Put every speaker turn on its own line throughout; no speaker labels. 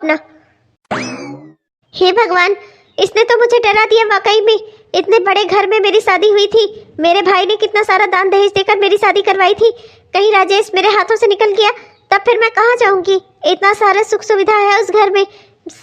ना। हे भगवान, इसने तो मुझे डरा दिया वाकई में। इतने बड़े घर में मेरी शादी हुई थी, मेरे भाई ने कितना सारा दान दहेज देकर मेरी शादी करवाई थी। कहीं राजेश मेरे हाथों से निकल गया तब फिर मैं कहाँ जाऊंगी? इतना सारा सुख सुविधा है उस घर में,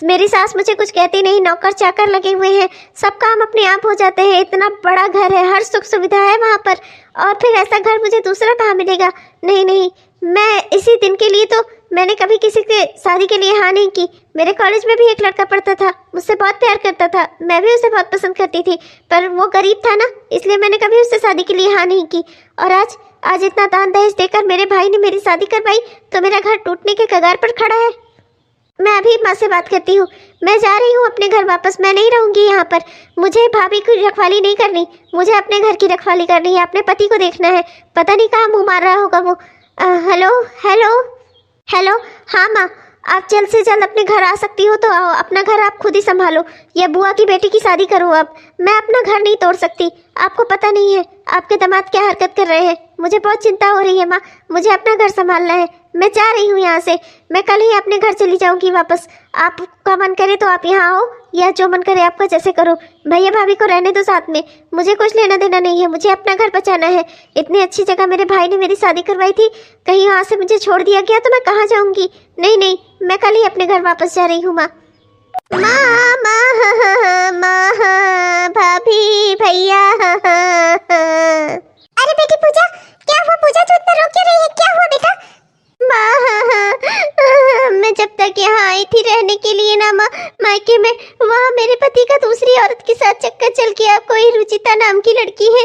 मेरी सास मुझे कुछ कहती नहीं, नौकर चाकर लगे हुए हैं, सब काम अपने आप हो जाते हैं। इतना बड़ा घर है, हर सुख सुविधा है वहाँ पर, और फिर ऐसा घर मुझे दूसरा कहाँ मिलेगा? नहीं नहीं, मैं इसी दिन के लिए तो मैंने कभी किसी के शादी के लिए हाँ नहीं की। मेरे कॉलेज में भी एक लड़का पढ़ता था, मुझसे बहुत प्यार करता था, मैं भी उसे बहुत पसंद करती थी, पर वो गरीब था ना, इसलिए मैंने कभी उससे शादी के लिए हाँ नहीं की। और आज इतना दान दहेज देकर मेरे भाई ने मेरी शादी करवाई तो मेरा घर टूटने के कगार पर खड़ा है। मैं अभी माँ से बात करती हूँ, मैं जा रही हूँ अपने घर वापस, मैं नहीं रहूँगी यहाँ पर। मुझे भाभी की रखवाली नहीं करनी, मुझे अपने घर की रखवाली करनी है, अपने पति को देखना है। पता नहीं कहाँ मुँह मार रहा होगा वो। हेलो हेलो हेलो, हाँ माँ, आप जल्द से जल्द अपने घर आ सकती हो तो आओ, अपना घर आप खुद ही संभालो, या बुआ की बेटी की शादी करो। अब मैं अपना घर नहीं तोड़ सकती, आपको पता नहीं है आपके दामाद क्या हरकत कर रहे हैं। मुझे बहुत चिंता हो रही है माँ, मुझे अपना घर संभालना है। मैं जा रही हूँ यहाँ से, मैं कल ही अपने घर चली जाऊँगी वापस। आपका मन करे तो आप यहाँ आओ, या जो मन करे आपका जैसे करो। भैया भाभी को रहने दो साथ में, मुझे कुछ लेना देना नहीं है, मुझे अपना घर बचाना है। इतनी अच्छी जगह मेरे भाई ने मेरी शादी करवाई थी, कहीं वहाँ से मुझे छोड़ दिया गया तो मैं कहाँ जाऊँगी? नहीं नहीं, मैं कल ही अपने घर वापस जा रही हूँ माँ। माँ माँ माँ, भाभी भैया। अरे बेटी पूजा, क्या हुआ? पूजा तू इतना रो क्यों रही है? क्या हुआ बेटा? माँ, मैं जब तक यहाँ आई थी रहने के लिए ना माँ, मायके में, वहाँ मेरे पति का दूसरी औरत के साथ चक्कर चल गया। कोई रुचिता नाम की लड़की है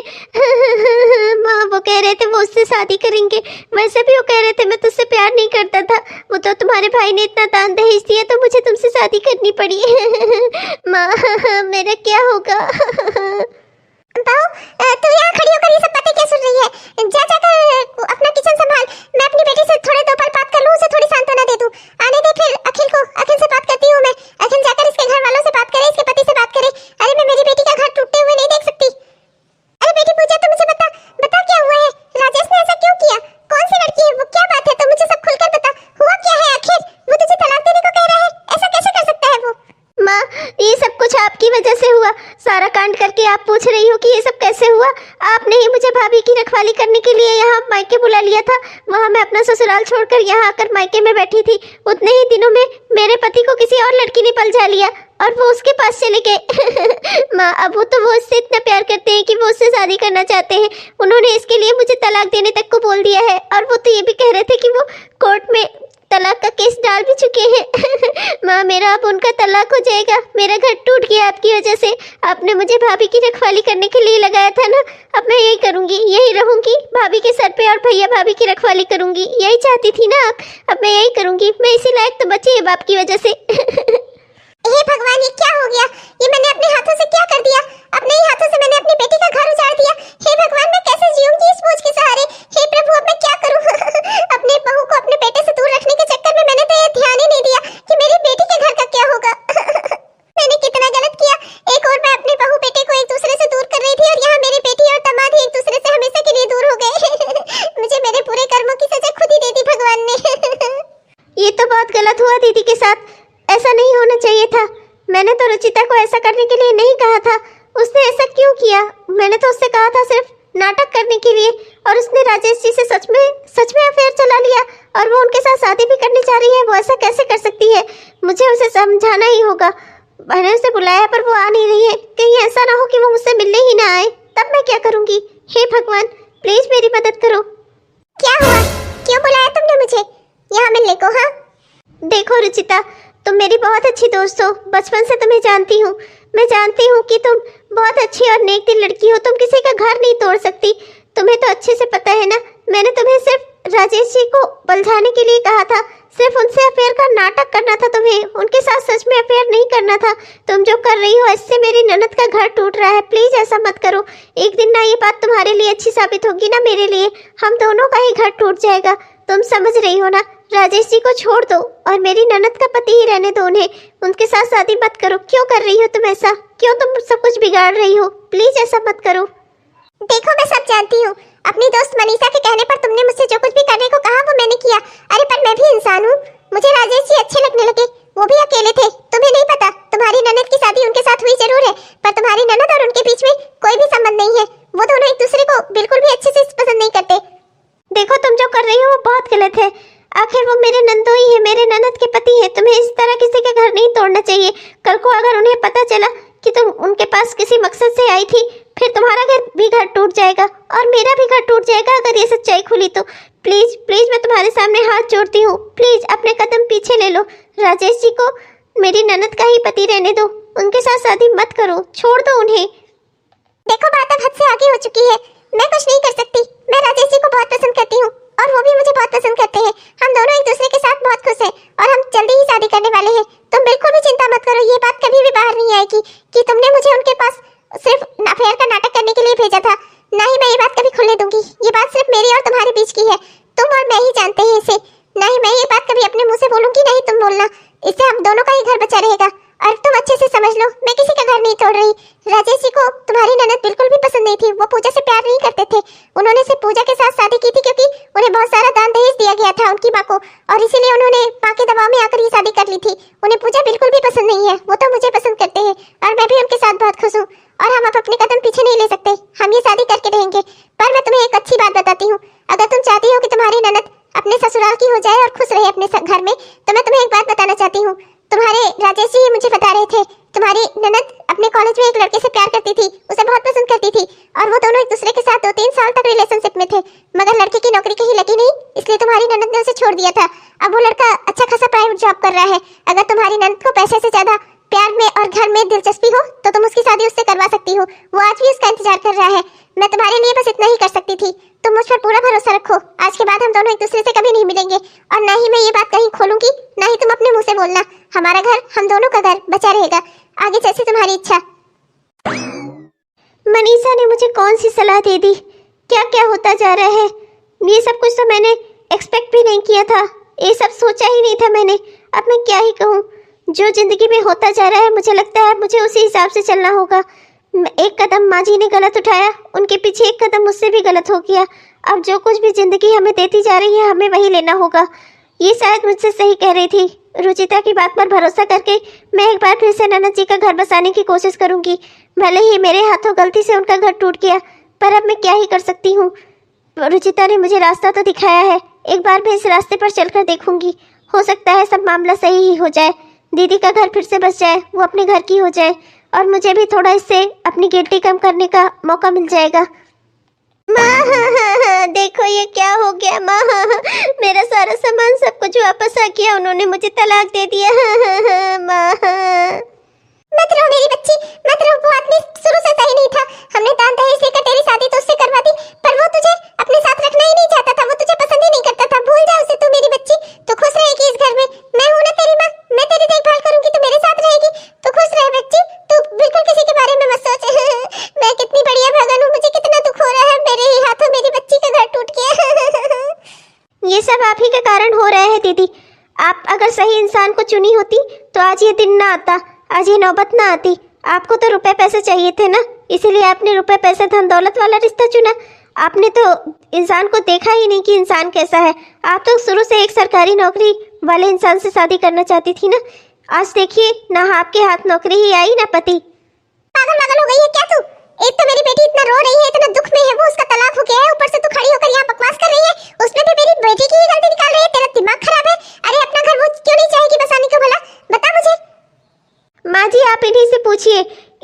माँ, वो कह रहे थे वो उससे शादी करेंगे। वैसे भी वो कह रहे थे मैं तुझसे प्यार नहीं करता था, वो तो तुम्हारे भाई ने इतना दान दहेज दिया तो मुझे तुमसे शादी करनी पड़ी माँ, मेरा क्या होगा? बहू, तू यहाँ खड़ी होकर ये सब बातें क्या सुन रही है? जा जाकर अपना किचन संभाल, मैं अपनी बेटी से थोड़े दो पल बात कर लूँ, उसे थोड़ी सांत्वना दे दूँ। आने दे फिर अखिल को, अखिल से बात करती हूँ मैं। अखिल जाकर इसके घर वालों से बात करे, इसके पति से बात करे। अरे मैं मेरी बेटी का घर टूटते हुए नहीं देख सकती। अरे बेटी पूजा, तू मुझे बता क्या हुआ है? राजेश ने ऐसा क्यों किया? कौन सी लड़की है वो? क्या बात है? तो मुझे सब खुलकर बता, हुआ क्या है आखिर? वो तुझे तलाक देने को कह रहा है, ऐसा कैसे कर सकता है वो? माँ, ये सब कुछ आपकी वजह से हुआ। सारा कांड करके आप पूछ रही हो कि ये सब कैसे हुआ? आपने ही मुझे भाभी की रखवाली करने के लिए यहाँ मायके बुला लिया था। वहाँ मैं अपना ससुराल छोड़कर यहाँ आकर मायके में बैठी थी। उतने ही दिनों में मेरे पति को किसी और लड़की ने पलझा लिया और वो उसके पास चले गए माँ, अब वो उससे इतना प्यार करते हैं कि वो उससे शादी करना चाहते हैं। उन्होंने इसके लिए मुझे तलाक देने तक को बोल दिया है, और वो तो ये भी कह रहे थे कि वो कोर्ट में तलाक का केस डाल भी चुके हैं माँ, मेरा अब उनका तलाक हो जाएगा। मेरा घर टूट गया आपकी वजह से। आपने मुझे भाभी की रखवाली करने के लिए लगाया था ना, अब मैं यही करूँगी, यही रहूँगी भाभी के सर पे, और भैया भाभी की रखवाली करूँगी। यही चाहती थी ना आप, अब मैं यही करूँगी। मैं इसी लायक तो बची है बाप की वजह से हे भगवान, ये क्या हो गया? ये मैंने अपने हाथों से क्या कर दिया? अपने ही हाथों से मैंने अपनी बेटी का घर उजाड़ दिया। हे भगवान, मैं कैसे जीऊंगी इस बोझ के सहारे? हे प्रभु, अब मैं क्या करूं? अपने बहू को अपने बेटे से दूर रखने के चक्कर में मैंने तो ये ध्यान ही नहीं दिया कि मेरी बेटी के घर का क्या होगा मैंने कितना गलत किया। एक और मैं अपने बहू बेटे को एक दूसरे से दूर कर रही थी, और यहाँ मेरी बेटी और दामाद ही एक दूसरे से हमेशा के लिए दूर हो गए मुझे मेरे पूरे कर्मों की सजा खुद ही दे दी भगवान ने ये तो बहुत गलत हुआ दीदी के साथ, ऐसा नहीं होना चाहिए था। मैंने तो रुचिता को ऐसा करने के लिए नहीं कहा था, उसने ऐसा क्यों किया? मैंने तो उससे कहा था सिर्फ नाटक करने के लिए, और उसने राजेश जी से सच में अफेयर चला लिया, और वो उनके साथ शादी भी करने जा रही है। वो ऐसा कैसे कर सकती है? मुझे उसे समझाना ही होगा। मैंने उसे बुलाया पर वो आ नहीं रही है, कहीं ऐसा ना हो कि वो मुझसे मिलने ही ना आए, तब मैं क्या करूँगी? हे भगवान, प्लीज मेरी मदद करो। क्या हुआ? क्यों बुलाया तुमने मुझे यहाँ मिलने को? हाँ देखो रुचिता, तुम मेरी बहुत अच्छी दोस्त हो, बचपन से तुम्हें जानती हूँ। मैं जानती हूँ कि तुम बहुत अच्छी और नेक दिल लड़की हो, तुम किसी का घर नहीं तोड़ सकती। तुम्हें तो अच्छे से पता है ना, मैंने तुम्हें सिर्फ राजेश जी को बलझाने के लिए कहा था, सिर्फ उनसे अफेयर का नाटक करना था तुम्हें, उनके साथ सच में अफेयर नहीं करना था। तुम जो कर रही हो इससे मेरी ननद का घर टूट रहा है, प्लीज ऐसा मत करो। एक दिन ना ये बात तुम्हारे लिए अच्छी साबित होगी ना मेरे लिए, हम दोनों का ही घर टूट जाएगा। तुम समझ रही हो ना? राजेश जी को छोड़ दो और मेरी ननद का पति ही रहने दो उन्हें, उनके साथ शादी मत करो। क्यों कर रही हो तुम ऐसा? क्यों तुम सब कुछ बिगाड़ रही हो? प्लीज ऐसा मत करो। देखो मैं सब जानती हूँ, अपनी दोस्त मनीषा के कहने पर तुमने मुझसे जो कुछ भी करने को कहा वो मैंने किया। अरे पर मैं भी इंसान हूँ, मुझे राजेश जी अच्छे लगने लगे। वो भी अकेले थे। तुम्हें नहीं पता, तुम्हारी ननद की शादी उनके साथ हुई जरूर है, पर तुम्हारी ननद और उनके बीच में कोई भी संबंध नहीं है। वो दोनों एक दूसरे को बिल्कुल भी अच्छे से पसंद नहीं करते। देखो तुम जो कर रही हो वो बहुत गलत है। आखिर वो मेरे नंदोई है, मेरे ननद के पति है। तुम्हें इस तरह किसी का घर नहीं तोड़ना चाहिए। कल को अगर उन्हें पता चला कि तुम उनके पास किसी मकसद से आई थी, फिर तुम्हारा घर टूट जाएगा और मेरा भी घर टूट जाएगा अगर ये सच्चाई खुली तो। प्लीज प्लीज मैं तुम्हारे सामने हाथ जोड़ती हूँ, प्लीज अपने कदम पीछे ले लो। राजेश जी को मेरी ननद का ही पति रहने दो, उनके साथ शादी मत करो, छोड़ दो उन्हें। देखो बात अब हद से आगे हो चुकी है, मैं कुछ नहीं कर सकती। मैं राजेश जी को बहुत पसंद करती हूँ और वो भी मुझे बहुत पसंद करते हैं। हम दोनों एक दूसरे के साथ बहुत खुश हैं और हम जल्दी ही शादी करने वाले हैं। तुम बिल्कुल भी चिंता मत करो, ये बात कभी भी बाहर नहीं आएगी कि तुमने मुझे उनके पास सिर्फ अफेयर का नाटक करने के लिए भेजा था। ना ही मैं ये बात कभी खुलने दूंगी। ये बात सिर्फ मेरी और तुम्हारे बीच की है, तुम और मैं ही जानते हैं इसे। ना ही मैं ये बात कभी अपने मुंह से बोलूंगी, ना ही तुम बोलना। इससे हम दोनों का ही घर बचा रहेगा। और तुम अच्छे से समझ लो, मैं किसी का घर नहीं तोड़ रही। राजेश जी को तुम्हारी ननद बिल्कुल भी पसंद नहीं थी। वो पूजा से प्यार नहीं करते थे। उन्होंने सिर्फ पूजा के साथ शादी की थी क्योंकि उन्हें बहुत सारा दान दहेज दिया गया था उनकी माँ को, और इसीलिए उन्होंने माँ के दबाव में आकर ये शादी कर ली थी। उन्हें पूजा बिल्कुल भी पसंद नहीं है। वो तो मुझे पसंद करते हैं और मैं भी उनके साथ बहुत खुश हूँ। और हम अब अपने कदम पीछे नहीं ले सकते, हम ये शादी करके रहेंगे। पर मैं तुम्हें एक अच्छी बात बताती हूँ, अगर तुम चाहती हो कि तुम्हारी ननद अपने ससुराल की हो जाए और खुश रहे अपने घर में, तो मैं तुम्हें एक बात बताना चाहती हूँ। तुम्हारे राजेश जी मुझे बता रहे थे, तुम्हारी ननद अपने कॉलेज में एक लड़के से प्यार करती थी, उसे बहुत पसंद करती थी और वो दोनों एक दूसरे के साथ 2-3 साल तक रिलेशनशिप में थे। मगर लड़के की नौकरी कहीं लगी नहीं, इसलिए तुम्हारी ननद ने उसे छोड़ दिया था। अब वो लड़का अच्छा खासा प्राइवेट जॉब कर रहा है। अगर तुम्हारी ननद को पैसे से ज्यादा प्यार में और घर में दिलचस्पी हो तो तुम उसकी शादी उससे करवा सकती हो। वो आज भी उसका इंतजार कर रहा है। मैं तुम्हारे लिए बस इतना ही कर सकती थी। तुम मुझ पर पूरा भरोसा रखो। आज के बाद हम दोनों एक दूसरे से कभी नहीं मिलेंगे और ना ही मैं ये बात कहीं खोलूंगी, ना ही तुम अपने मुंह से बोलना। हमारा घर, हम दोनों का घर बचा रहेगा। आगे जैसे तुम्हारी इच्छा। मनीषा ने मुझे कौन सी सलाह दे दी, क्या क्या होता जा रहा है। ये सब कुछ तो मैंने एक्सपेक्ट भी नहीं किया था, ये सब सोचा ही नहीं था मैंने। अब मैं क्या ही कहूँ, जो जिंदगी में होता जा रहा है मुझे लगता है मुझे उसी हिसाब से चलना होगा। एक कदम माँ जी ने गलत उठाया, उनके पीछे एक कदम मुझसे भी गलत हो गया। अब जो कुछ भी जिंदगी हमें देती जा रही है हमें वही लेना होगा। ये शायद मुझसे सही कह रही थी। रुचिता की बात पर भरोसा करके मैं एक बार फिर से ननद जी का घर बसाने की कोशिश करूंगी। भले ही मेरे हाथों गलती से उनका घर टूट गया, पर अब मैं क्या ही कर सकती हूँ। रुचिता ने मुझे रास्ता तो दिखाया है, एक बार मैं इस रास्ते पर चलकर देखूंगी। हो सकता है सब मामला सही ही हो जाए, दीदी का घर फिर से बस जाए, वो अपने घर की हो जाए और मुझे भी थोड़ा इससे अपनी गिल्टी कम करने का मौका मिल जाएगा। माँ देखो ये क्या हो गया माँ, मेरा सारा सामान सब कुछ वापस आ गया, उन्होंने मुझे तलाक दे दिया। माँ मत रो मेरी बच्ची, मत रो। वो आदमी शुरू से सही नहीं था। हमने दान दहेज देकर तेरी शादी तो उससे करवा दी, पर वो तुझे अपने साथ रखना ही नहीं चाहता था। वो तुझे पसंद ही नहीं करता था। भूल जा उसे तू मेरी बच्ची। तू खुश रहेगी इस घर में, मैं हूं ना तेरी माँ, मैं तेरी देखभाल करूंगी, तू मेरे साथ रहेगी। तू खुश रहे बच्ची, तू बिल्कुल किसी के बारे में मत सोच। मैं कितनी बढ़िया भगवान हूँ, मुझे कितना दुख हो रहा है, मेरे ही हाथों मेरी बच्ची का घर टूट गया। ये सब आप ही के कारण हो रहा है दीदी। आप अगर सही इंसान को चुनी होती तो आज ये दिन ना आता, आज ये नौबत ना आती। आपको तो रुपए पैसे चाहिए थे ना, इसीलिए आपने रुपए पैसे धन दौलत वाला रिश्ता चुना। आपने तो इंसान को देखा ही नहीं कि इंसान कैसा है। आप तो शुरू से एक सरकारी नौकरी वाले इंसान से शादी करना चाहती थी ना। आज देखिए ना आपके हाथ नौकरी ही आई ना पति। पागल पागल हो गई है क्या तू? एक तो मेरी बेटी इतना रो रही है, इतना दुख में है, वो उसका तलाक हो गया है, ऊपर से तू खड़ी होकर यहाँ बकवास कर रही है, उसमें भी मेरी बेटी की ही गलती निकाल रही है। तेरा दिमाग खराब है। अरे अपना घर वो क्यों नहीं चाहेगी बसाने को, भला बता मुझे। माँ जी आप इन्हीं से पूछिए,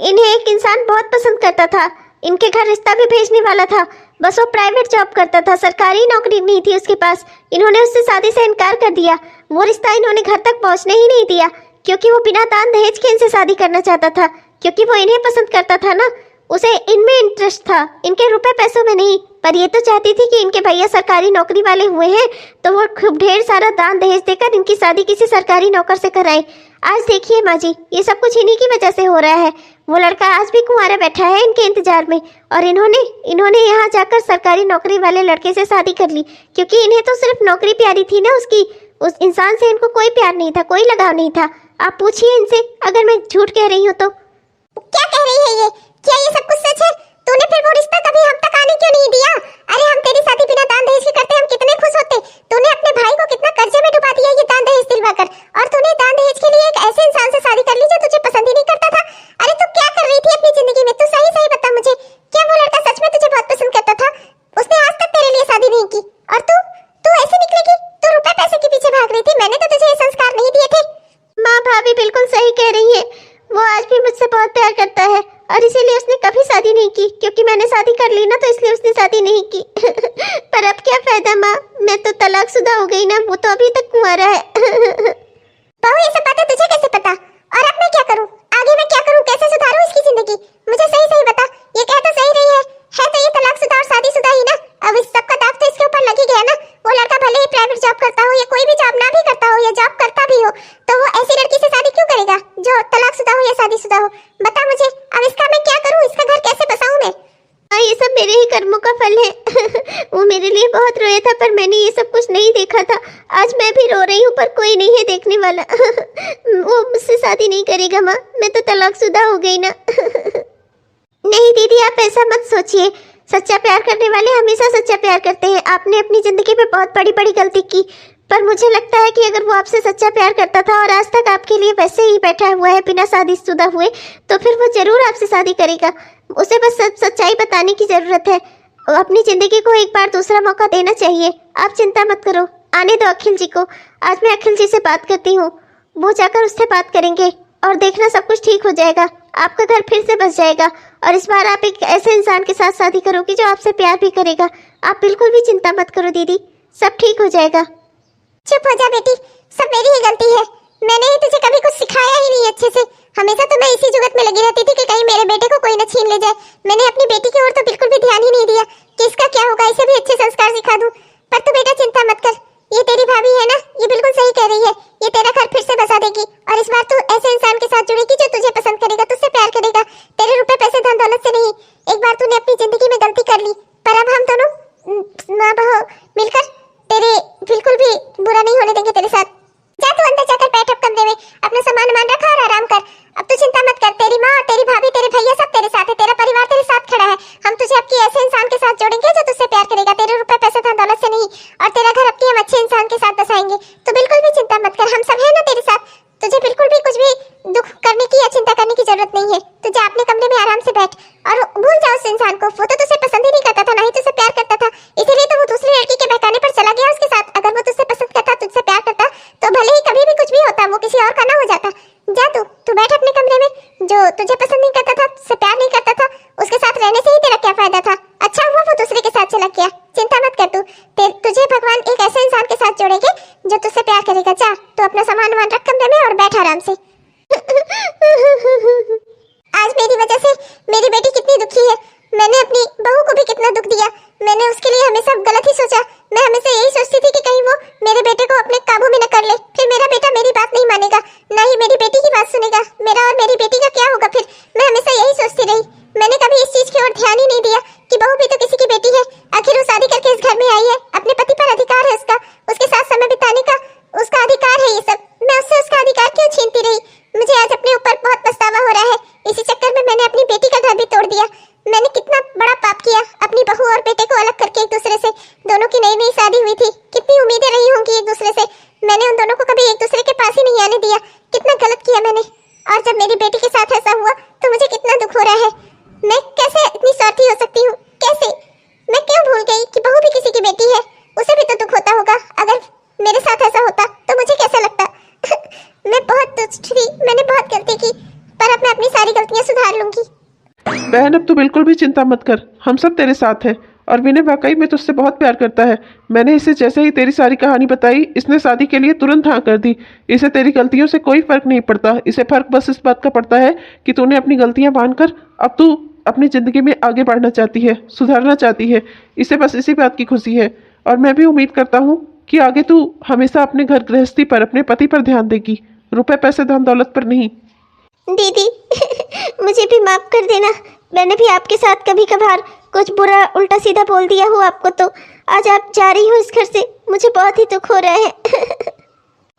इन्हें एक इंसान बहुत पसंद करता था, इनके घर रिश्ता भी भेजने वाला था, बस वो प्राइवेट जॉब करता था, सरकारी नौकरी नहीं थी उसके पास। इन्होंने उससे शादी से इनकार कर दिया। वो रिश्ता इन्होंने घर तक पहुंचने ही नहीं दिया, क्योंकि वो बिना दान दहेज के इनसे शादी करना चाहता था, क्योंकि वो इन्हें पसंद करता था ना। उसे इनमें इंटरेस्ट था, इनके रुपए पैसों में नहीं। पर ये तो चाहती थी कि इनके भैया सरकारी नौकरी वाले हुए हैं तो वो खूब ढेर सारा दान दहेज देकर इनकी शादी किसी सरकारी नौकर से कराए। आज देखिए माँ जी, ये सब कुछ इन्हीं की वजह से हो रहा है। वो लड़का आज भी कुंवारा बैठा है इनके इंतजार में, और इन्होंने यहाँ जाकर सरकारी नौकरी वाले लड़के से शादी कर ली, क्योंकि इन्हें तो सिर्फ नौकरी प्यारी थी ना उसकी। उस इंसान से इनको कोई प्यार नहीं था, कोई लगाव नहीं था। आप पूछिए इनसे, अगर मैं झूठ कह रही हूँ तो। क्या कह रही है ये? क्या ये सब कुछ सच है? तूने फिर वो रिश्ता कभी हम तक आने क्यों नहीं दिया? अरे हम तेरी शादी बिना दान दहेज के करते हम कितने खुश होते। तूने अपने भाई को कितना कर्जे में डुबा दिया ये दान दहेज दिलवाकर, और तूने दान दहेज के लिए एक ऐसे इंसान से शादी कर ली जो तुझे पसंद ही नहीं करता था। अरे तू क्या कर रही थी अपनी जिंदगी में? तू सही सही बता मुझे, क्या वो लड़का सच में तुझे बहुत पसंद करता था? उसने आज तक तेरे लिए शादी नहीं की और तू ऐसे निकलेगी? तू रुपए पैसे के पीछे भाग रही थी, मैंने तो तुझे ये संस्कार नहीं दिए थे। माँ भाभी बिल्कुल सही कह रही है, वो आज भी मुझसे बहुत प्यार करता है और इसीलिए उसने कभी शादी नहीं की, क्योंकि मैंने शादी कर ली ना तो इसलिए उसने शादी नहीं की। पर अब क्या फायदा माँ, मैं तो तलाकशुदा हो गई ना, वो तो अभी तक कुंवारा है। बहू ये सब बातें तुझे कैसे पता? और अब मैं क्या करूँ? आगे मैं क्या करूँ? कैसे सुधारूँ इसकी जिंदगी? मुझे सही सही बता। ये कह तो सही रही है तो ये तलाकशुदा और शादीशुदा ही ना। अब इस सब का दाग तो इसके ऊपर लग ही गया ना। वो लड़का भले ही प्राइवेट जॉब करता हो या कोई भी जॉब ना भी करता हो या जॉब करता भी हो, तो वो ऐसी लड़की से शादी क्यों करेगा जो तलाकशुदा हो या शादीशुदा हो? बता मुझे, अब इसका मैं क्या करूँ? इसका घर कैसे बसाऊं मैं? हाँ ये सब मेरे ही कर्मों का फल है। वो मेरे लिए बहुत रोया था पर मैंने ये सब कुछ नहीं देखा था। आज मैं भी रो रही हूँ पर कोई नहीं है देखने वाला। वो मुझसे शादी नहीं करेगा माँ, मैं तो तलाकशुदा हो गई ना। नहीं दीदी आप ऐसा मत सोचिए, सच्चा प्यार करने वाले हमेशा सच्चा प्यार करते हैं। आपने अपनी जिंदगी में बहुत बड़ी बड़ी गलती की, पर मुझे लगता है कि अगर वो आपसे सच्चा प्यार करता था और आज तक आपके लिए वैसे ही बैठा हुआ है बिना शादीशुदा हुए, तो फिर वो जरूर आपसे शादी करेगा। उसे बस सच्चाई बताने की जरूरत है। अपनी जिंदगी को एक बार दूसरा मौका देना चाहिए। आप चिंता मत करो, आने दो अखिल जी को। आज मैं अखिल जी से बात करती हूँ, वो जाकर उससे बात करेंगे और देखना सब कुछ ठीक हो जाएगा। आपका घर फिर से बस जाएगा और इस बार आप एक ऐसे इंसान के साथ शादी करोगी जो आपसे प्यार भी करेगा। आप बिल्कुल भी चिंता मत करो दीदी, सब ठीक हो जाएगा। चुप हो जा बेटी, सब मेरी ही गलती है। मैंने ही तुझे कभी कुछ सिखाया ही नहीं अच्छे से। हमेशा तो मैं इसी जुगत में लगी रहती थी कि कहीं मेरे बेटे को कोई न छीन ले जाए। मैंने अपनी बेटी की ओर तो बिल्कुल भी ध्यान ही नहीं दिया कि इसका क्या होगा, इसे भी अच्छे संस्कार सिखा दूं। पर तू बेटा चिंता मत कर, ये तेरी भाभी है ना, ये बिल्कुल सही कह रही है। ये तेरा घर फिर से बसा देगी और इस बार तू ऐसे इंसान के साथ जुड़ेगी जो तुझे पसंद करेगा, तुझसे प्यार करेगा, तेरे रुपए पैसे धन दौलत से नहीं। एक बार तूने अपनी जिंदगी में गलती कर ली, पर अब हम दोनों माँ बहू मिलकर तेरे बिल्कुल भी बुरा नहीं होने देंगे तेरे साथ। जा तू अंदर जाकर बैठ अब कमरे में, अपना सामान रखा और आराम कर। अब तू चिंता मत कर, तेरी माँ और तेरी भाभी तेरे भैया सब तेरे साथ है, तेरा परिवार तेरे साथ खड़ा है। हम तुझे आपकी ऐसे इंसान के साथ जोड़ेंगे जो तुझसे प्यार करेगा, तेरे रुपए पैसे धन दौलत से नहीं, और तेरा घर अब हम अच्छे इंसान के साथ बसाएंगे। तो बिल्कुल भी चिंता मत कर, हम सब है ना तेरे साथ। तुझे बिल्कुल भी कुछ भी दुख करने की या चिंता करने की जरूरत नहीं है। तू जा अपने कमरे में आराम से बैठ और भूल जा उस इंसान को। वो तो तुझसे पसंद ही नहीं करता था, ना ही तुझसे प्यार करता था, इसीलिए तो वो दूसरी लड़की के बहकाने पर चला गया उसके साथ। अगर वो तुझसे पसंद करता, तुझसे प्यार करता, तो भले ही कभी भी कुछ भी होता, वो किसी और का ना हो जाता। जा तू बैठ अपने कमरे में। जो तुझे पसंद नहीं करता था, तुझसे प्यार नहीं करता था, उसके साथ रहने से ही तेरा क्या फायदा था? अच्छा हुआ वो दूसरे के साथ चला गया। चिंता मत कर तुझे भगवान एक ऐसे इंसान के साथ जोड़ेंगे जो तुझसे प्यार करेगा। जा तू अपना सामान रख कमरे में और बैठ आराम से। आज मेरी वजह से मेरी बेटी कितनी दुखी है। मैंने अपनी बहू को भी कितना दुख दिया। मैंने उसके लिए हमेशा गलत ही सोचा। मैं हमेशा यही सोचती थी कि कहीं वो मेरे बेटे को अपने काबू में न कर ले, फिर मेरा बेटा मेरी बात नहीं मानेगा, ना ही मेरी बेटी की बात सुनेगा। मेरा और मेरी बेटी का क्या होगा फिर? मैं हमेशा यही सोचती रही। मैंने कभी इस चीज की ओर ध्यान ही नहीं दिया कि बहू भी तो किसी की बेटी है। आखिर वो शादी करके इस घर में आई है, अपने पति पर अधिकार है उसका, उसके साथ समय बिताने का उसका अधिकार है। ये सब मैं उससे उसका अधिकार क्यों छीनती रही? मुझे आज अपने ऊपर बहुत पछतावा हो रहा है। इसी चक्कर में मैंने अपनी बेटी का घर भी तोड़ दिया। मैंने कितना बड़ा पाप किया, अपनी बहू और बेटे को अलग करके एक दूसरे से। दोनों की नई नई शादी हुई थी, कितनी उम्मीदें रही होंगी एक दूसरे से। मैंने उन दोनों को कभी एक दूसरे के पास ही नहीं आने दिया। कितना गलत किया मैंने। और जब मेरी बेटी के साथ ऐसा हुआ तो मुझे कितना दुख हो रहा है। मैं कैसे इतनी स्वार्थी हो सकती हूँ? कैसे? मैं क्यों भूल गई कि बहू भी किसी की बेटी है? उसे भी तो दुख होता होगा। अगर मेरे साथ ऐसा होता तो मुझे कैसा लगता? मैं बहुत दुष्ट थी, मैंने बहुत गलती की, पर अब मैं अपनी सारी गलतियां सुधार लूंगी।
बहन अब तू बिल्कुल भी चिंता मत कर, हम सब तेरे साथ हैं। और विनय वाकई में तुझसे बहुत प्यार करता है। मैंने इसे जैसे ही तेरी सारी कहानी बताई, इसने शादी के लिए तुरंत हाँ कर दी। इसे तेरी गलतियों से कोई फर्क नहीं पड़ता। इसे फर्क बस इस बात का पड़ता है कि तूने अपनी गलतियां मानकर अब तू अपनी ज़िंदगी में आगे बढ़ना चाहती है, सुधारना चाहती है। इसे बस इसी बात की खुशी है। और मैं भी उम्मीद करता हूँ कि आगे तू हमेशा अपने घर गृहस्थी पर, अपने पति पर ध्यान देगी, रुपए पैसे धन दौलत पर नहीं।
दीदी मुझे भी माफ कर देना। मैंने भी आपके साथ कभी कभार कुछ बुरा उल्टा सीधा बोल दिया हो आपको। तो आज आप जा रही हो इस घर से, मुझे बहुत ही दुख हो रहा है।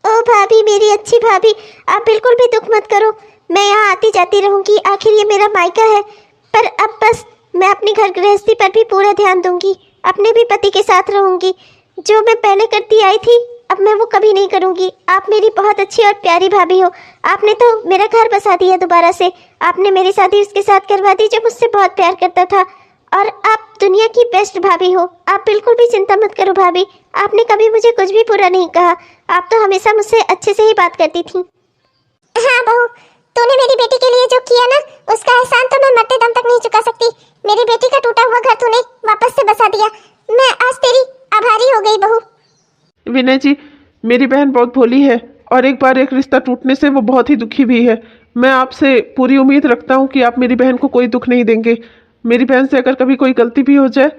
ओ भाभी, मेरी अच्छी भाभी, आप बिल्कुल भी दुख मत करो। मैं यहाँ आती जाती रहूंगी, आखिर ये मेरा मायका है। पर अब बस मैं अपनी घर गृहस्थी पर भी पूरा ध्यान दूंगी, अपने भी पति के साथ रहूंगी। जो मैं पहले करती आई थी अब मैं वो कभी नहीं करूंगी। आप मेरी बहुत अच्छी और प्यारी भाभी हो। आपने तो मेरा घर बसा दिया दोबारा से। आपने मेरी शादी उसके साथ करवा दी जो मुझसे बहुत प्यार करता था। और आप दुनिया की बेस्ट भाभी हो। आप बिल्कुल भी चिंता मत करो भाभी, आपने कभी मुझे कुछ भी बुरा नहीं कहा। आप तो हमेशा मुझसे अच्छे से ही बात करती थी। हाँ बहू, तूने मेरी बेटी के लिए जो किया ना, उसका एहसान तो मैं मरते दम तक नहीं चुका सकती। मेरी बेटी का टूटा हुआ घर तूने वापस से बसा दिया। मैं आज तेरी आभारी हो गई बहू।
विनय जी, मेरी बहन बहुत भोली है और एक बार एक रिश्ता टूटने से वो बहुत ही दुखी भी है। मैं आपसे पूरी उम्मीद रखता हूँ कि आप मेरी बहन को कोई दुख नहीं देंगे। मेरी बहन से अगर कभी कोई गलती भी हो जाए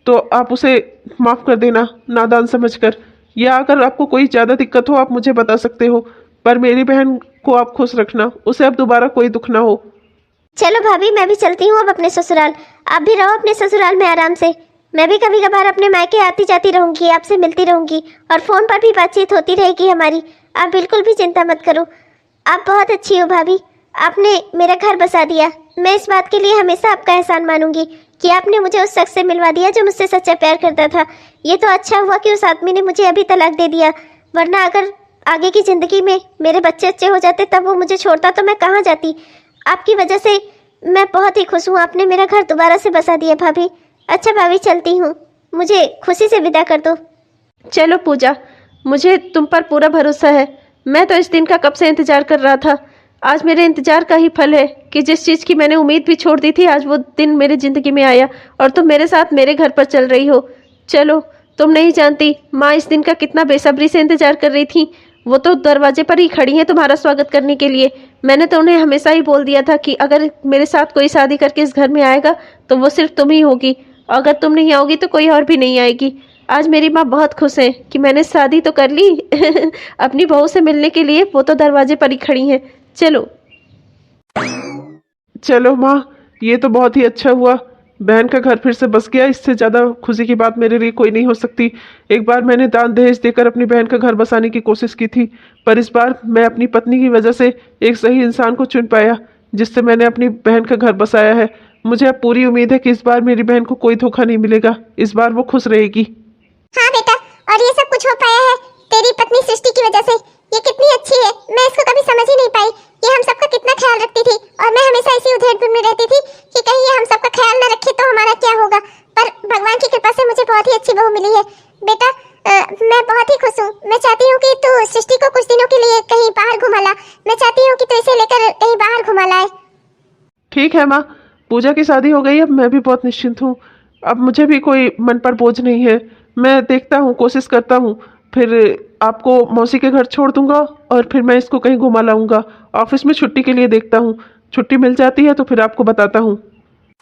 तो आप उसे माफ़ कर देना नादान समझकर, या अगर आपको कोई ज़्यादा दिक्कत हो आप मुझे बता सकते हो, पर मेरी बहन को आप खुश रखना, उसे अब दोबारा कोई दुख ना हो।
चलो भाभी, मैं भी चलती हूँ अब अपने ससुराल। आप भी रहो अपने ससुराल में आराम से। मैं भी कभी कभार अपने मायके आती जाती रहूंगी, आपसे मिलती रहूंगी और फ़ोन पर भी बातचीत होती रहेगी हमारी। आप बिल्कुल भी चिंता मत करो। आप बहुत अच्छी हो भाभी, आपने मेरा घर बसा दिया। मैं इस बात के लिए हमेशा आपका एहसान मानूंगी कि आपने मुझे उस शख्स से मिलवा दिया जो मुझसे सच्चा प्यार करता था। ये तो अच्छा हुआ कि उस आदमी ने मुझे अभी तलाक दे दिया, वरना अगर आगे की ज़िंदगी में मेरे बच्चे अच्छे हो जाते तब वो मुझे छोड़ता तो मैं कहाँ जाती। आपकी वजह से मैं बहुत ही खुश हूँ, आपने मेरा घर दोबारा से बसा दिया भाभी। अच्छा भाभी, चलती हूँ, मुझे खुशी से विदा कर दो।
चलो पूजा, मुझे तुम पर पूरा भरोसा है। मैं तो इस दिन का कब से इंतजार कर रहा था। आज मेरे इंतजार का ही फल है कि जिस चीज़ की मैंने उम्मीद भी छोड़ दी थी, आज वो दिन मेरी ज़िंदगी में आया और तुम मेरे साथ मेरे घर पर चल रही हो। चलो, तुम नहीं जानती माँ इस दिन का कितना बेसब्री से इंतजार कर रही थी। वो तो दरवाजे पर ही खड़ी हैं तुम्हारा स्वागत करने के लिए। मैंने तो उन्हें हमेशा ही बोल दिया था कि अगर मेरे साथ कोई शादी करके इस घर में आएगा तो वो सिर्फ तुम ही होगी, अगर तुम नहीं आओगी तो कोई और भी नहीं आएगी। आज मेरी माँ बहुत खुश है कि मैंने शादी तो कर ली अपनी बहू से मिलने के लिए वो तो दरवाजे पर ही खड़ी हैं। चलो
चलो माँ, ये तो बहुत ही अच्छा हुआ, बहन का घर फिर से बस गया। इससे ज़्यादा खुशी की बात मेरे लिए कोई नहीं हो सकती। एक बार मैंने दान दहेज देकर अपनी बहन का घर बसाने की कोशिश की थी, पर इस बार मैं अपनी पत्नी की वजह से एक सही इंसान को चुन पाया जिससे मैंने अपनी बहन का घर बसाया है। मुझे अब पूरी उम्मीद है कि इस बार मेरी बहन को कोई धोखा नहीं मिलेगा, इस बार वो खुश रहेगी।
हाँ बेटा, और ये सब कुछ हो पाया है तेरी पत्नी सृष्टि की वजह से। ये कितनी अच्छी है, मैं इसको कभी समझ ही नहीं पाई। ये हम सबका कितना ख्याल रखती थी और मैं हमेशा इसी उधेड़-बुन में रहती थी कि कहीं ये हम सबका ख्याल न रखे तो हमारा क्या होगा। पर भगवान की कृपा से मुझे बहुत ही अच्छी बहू मिली है। बेटा, मैं बहुत ही खुश हूँ। मैं चाहती हूँ कि तू सृष्टि को कुछ दिनों के लिए कहीं बाहर घुमा ला। मैं चाहती हूँ कि तू इसे लेकर कहीं बाहर घुमा लाए।
ठीक है माँ, पूजा की शादी हो गई, अब मैं भी बहुत निश्चिंत हूँ। अब मुझे भी कोई मन पर बोझ नहीं है। मैं देखता हूँ, कोशिश करता हूँ, फिर आपको मौसी के घर छोड़ दूंगा और फिर मैं इसको कहीं घुमा लाऊंगा। ऑफिस में छुट्टी के लिए देखता हूँ, छुट्टी मिल जाती है तो फिर आपको बताता हूँ।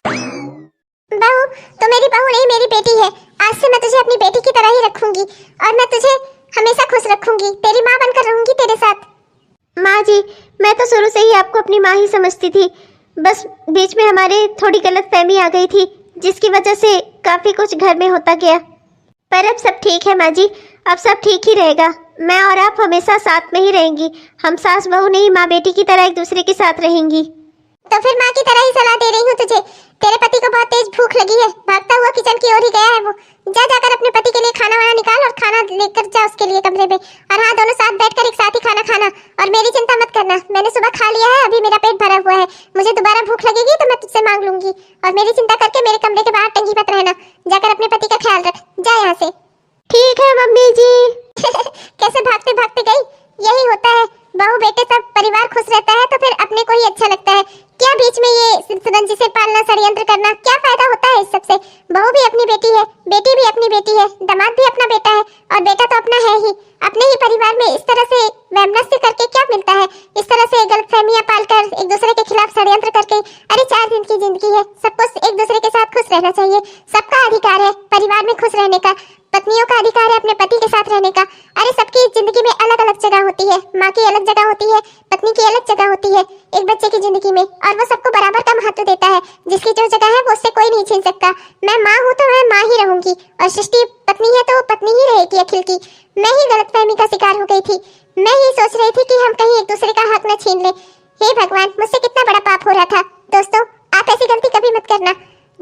बहू, तो मेरी बहू नहीं, मेरी बेटी है। आज से मैं तुझे अपनी बेटी की तरह ही रखूंगी और मैं तुझे हमेशा खुश रखूंगी। तेरी माँ बनकर रहूंगी तेरे साथ। माँ जी, मैं तो शुरू से ही आपको अपनी माँ ही समझती थी, बस बीच में हमारे थोड़ी गलतफहमी आ गई थी जिसकी वजह से काफी कुछ घर में होता गया। पर अब सब ठीक है माँ जी, अब सब ठीक ही रहेगा। मैं और आप हमेशा साथ में ही रहेंगी। हम सास बहू नहीं, माँ बेटी की तरह एक दूसरे के साथ रहेंगी। तो फिर माँ की तरह ही सलाह दे रही हूँ तुझे। तेरे पति को बहुत तेज भूख लगी है, भागता हुआ किचन की ओर ही गया है वो। जाकर अपने पति के लिए खाना वाना निकाल और खाना लेकर जा उसके लिए कमरे में। और हाँ, दोनों साथ बैठकर एक साथ ही खाना खाना। और मेरी चिंता मत करना, मैंने सुबह खा लिया है, अभी मेरा पेट भरा हुआ है। मुझे दोबारा भूख लगेगी तो मैं तुझसे मांग लूंगी। और मेरी चिंता करके मेरे कमरे के बाहर टंगी मत रहना। जाकर अपने पति का ख्याल रख, जा यहाँ से। ठीक है मम्मी जी। कैसे भागते भागते गई। यही होता है, बहू बेटे सब परिवार खुश रहता है तो फिर अपने को ही अच्छा लगता है। क्या बीच में ये सुरंजी से पालना, षड्यंत्र करना, क्या फायदा होता है इस सबसे। बहू भी अपनी बेटी है, बेटी भी अपनी बेटी है, दामाद भी अपना बेटा है और बेटा तो अपना है ही। अपने ही परिवार में इस तरह से वैमनस्य करके क्या मिलता है। इस तरह से गलतफहमियां पालकर एक दूसरे के खिलाफ षड्यंत्र करके, अरे 4 दिन की जिंदगी है, सबको एक दूसरे के साथ खुश रहना चाहिए। सबका अधिकार है परिवार में खुश रहने का, पत्नियों का अधिकार है अपने पति के साथ रहने का। अरे सबकी जिंदगी में अलग अलग जगह होती है, माँ की अलग जगह होती है, पत्नी की अलग जगह होती है एक बच्चे की जिंदगी में, और वो सबको बराबर का महत्व देता है। जिसकी जो जगह है वो उससे कोई नहीं छीन सकता। मैं माँ हूँ तो मैं माँ ही रहूंगी और सृष्टि पत्नी है तो वो पत्नी ही रहेगी अखिल की। मैं ही गलतफहमी का शिकार हो गई थी। मैं ही सोच रही थी कि हम कहीं एक दूसरे का हक न छीन ले। हे भगवान, मुझसे कितना बड़ा पाप हो रहा था। दोस्तों, आप ऐसी गलती कभी मत करना।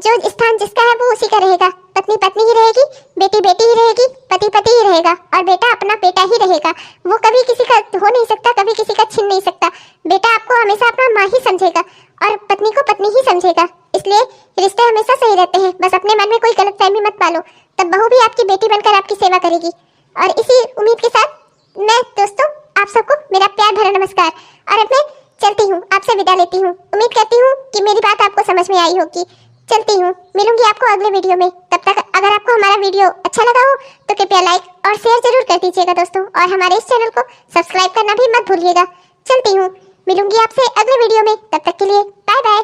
जो स्थान जिसका है वो उसी का रहेगा। पत्नी पत्नी ही रहेगी, बेटी बेटी ही रहेगी, पति पति ही रहेगा और बेटा अपना बेटा ही रहेगा। वो कभी किसी का हो नहीं सकता, कभी किसी का छीन नहीं सकता। बेटा आपको हमेशा अपना माँ ही समझेगा और पत्नी को पत्नी ही समझेगा। इसलिए रिश्ते हमेशा सही रहते हैं। बस अपने मन में कोई गलतफहमी मत पालो, तब बहू भी आपकी बेटी बनकर आपकी सेवा करेगी। और इसी उम्मीद के साथ मैं दोस्तों आप सबको मेरा प्यार भरा नमस्कार, और अब मैं चलती हूँ, आपसे विदा लेती हूँ। उम्मीद करती हूँ कि मेरी बात आपको समझ में आई होगी। चलती हूँ, मिलूंगी आपको अगले वीडियो में। तब तक अगर आपको हमारा वीडियो अच्छा लगा हो तो कृपया लाइक और शेयर जरूर कर दीजिएगा दोस्तों, और हमारे इस चैनल को सब्सक्राइब करना भी मत भूलिएगा। चलती हूँ, मिलूंगी आपसे अगले वीडियो में। तब तक के लिए बाय बाय।